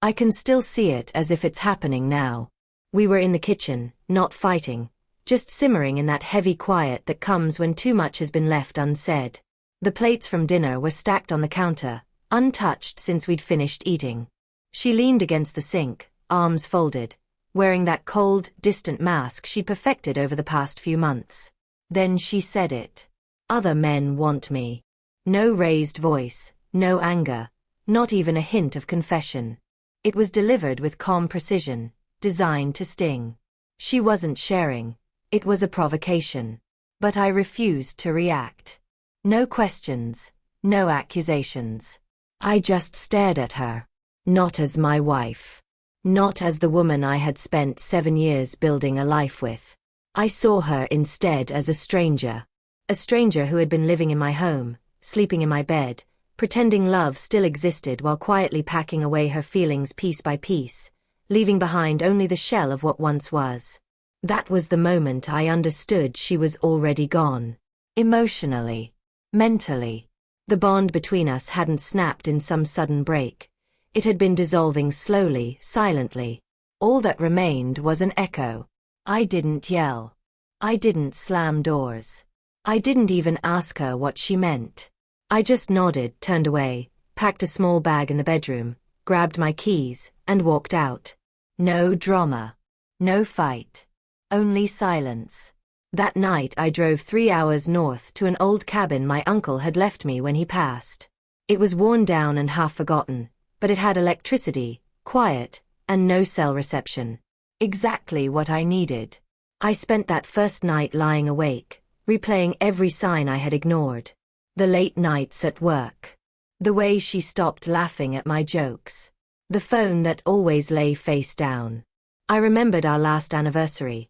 I can still see it as if it's happening now. We were in the kitchen, not fighting, just simmering in that heavy quiet that comes when too much has been left unsaid. The plates from dinner were stacked on the counter, untouched since we'd finished eating. She leaned against the sink, arms folded, wearing that cold, distant mask she perfected over the past few months. Then she said it. "Other men want me." No raised voice, no anger, not even a hint of confession. It was delivered with calm precision, designed to sting. She wasn't sharing. It was a provocation. But I refused to react. No questions, no accusations. I just stared at her. Not as my wife. Not as the woman I had spent 7 years building a life with. I saw her instead as a stranger. A stranger who had been living in my home, sleeping in my bed, pretending love still existed while quietly packing away her feelings piece by piece, leaving behind only the shell of what once was. That was the moment I understood she was already gone. Emotionally. Mentally. The bond between us hadn't snapped in some sudden break. It had been dissolving slowly, silently. All that remained was an echo. I didn't yell. I didn't slam doors. I didn't even ask her what she meant. I just nodded, turned away, packed a small bag in the bedroom, grabbed my keys, and walked out. No drama. No fight. Only silence. That night I drove 3 hours north to an old cabin my uncle had left me when he passed. It was worn down and half forgotten, but it had electricity, quiet, and no cell reception. Exactly what I needed. I spent that first night lying awake, replaying every sign I had ignored. The late nights at work. The way she stopped laughing at my jokes. The phone that always lay face down. I remembered our last anniversary.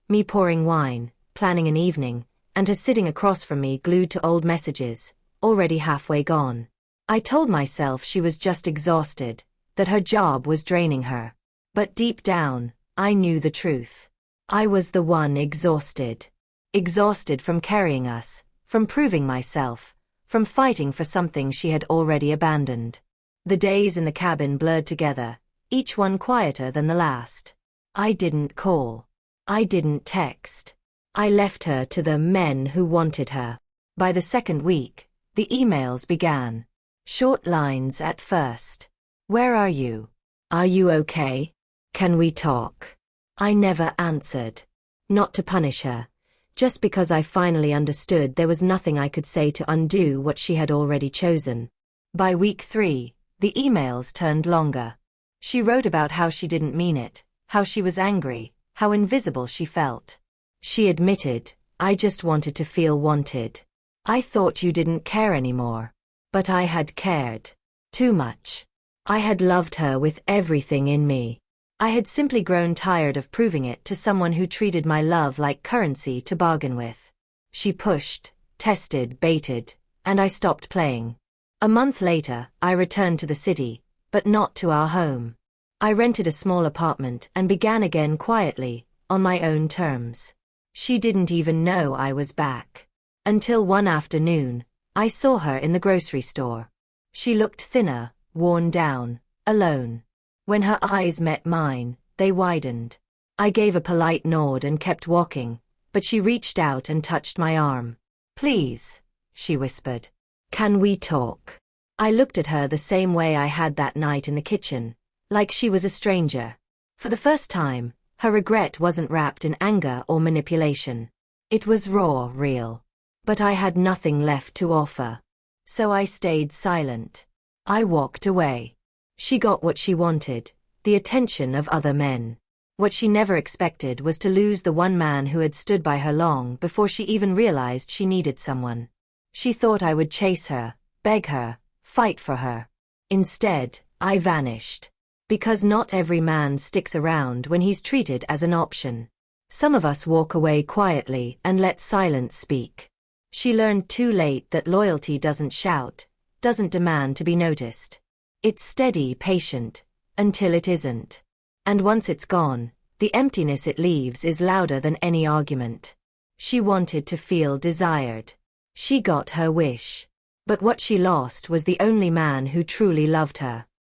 Me pouring wine, planning an evening, and her sitting across from me glued to old messages, already halfway gone. I told myself she was just exhausted, that her job was draining her. But deep down, I knew the truth. I was the one exhausted. Exhausted from carrying us, from proving myself, from fighting for something she had already abandoned. The days in the cabin blurred together, each one quieter than the last. I didn't call. I didn't text. I left her to the men who wanted her. By the second week, the emails began. Short lines at first. "Where are you? Are you okay? Can we talk?" I never answered. Not to punish her. Just because I finally understood there was nothing I could say to undo what she had already chosen. By week 3, the emails turned longer. She wrote about how she didn't mean it, how she was angry, how invisible she felt. She admitted, "I just wanted to feel wanted. I thought you didn't care anymore." But I had cared. Too much. I had loved her with everything in me. I had simply grown tired of proving it to someone who treated my love like currency to bargain with. She pushed, tested, baited, and I stopped playing. A month later, I returned to the city, but not to our home. I rented a small apartment and began again quietly, on my own terms. She didn't even know I was back. Until one afternoon, I saw her in the grocery store. She looked thinner, worn down, alone. When her eyes met mine, they widened. I gave a polite nod and kept walking, but she reached out and touched my arm. "Please," she whispered. "Can we talk?" I looked at her the same way I had that night in the kitchen, like she was a stranger. For the first time, her regret wasn't wrapped in anger or manipulation. It was raw, real. But I had nothing left to offer. So I stayed silent. I walked away. She got what she wanted, the attention of other men. What she never expected was to lose the one man who had stood by her long before she even realized she needed someone. She thought I would chase her, beg her, fight for her. Instead, I vanished. Because not every man sticks around when he's treated as an option. Some of us walk away quietly and let silence speak. She learned too late that loyalty doesn't shout, doesn't demand to be noticed. It's steady, patient, until it isn't. And once it's gone, the emptiness it leaves is louder than any argument. She wanted to feel desired. She got her wish. But what she lost was the only man who truly loved her.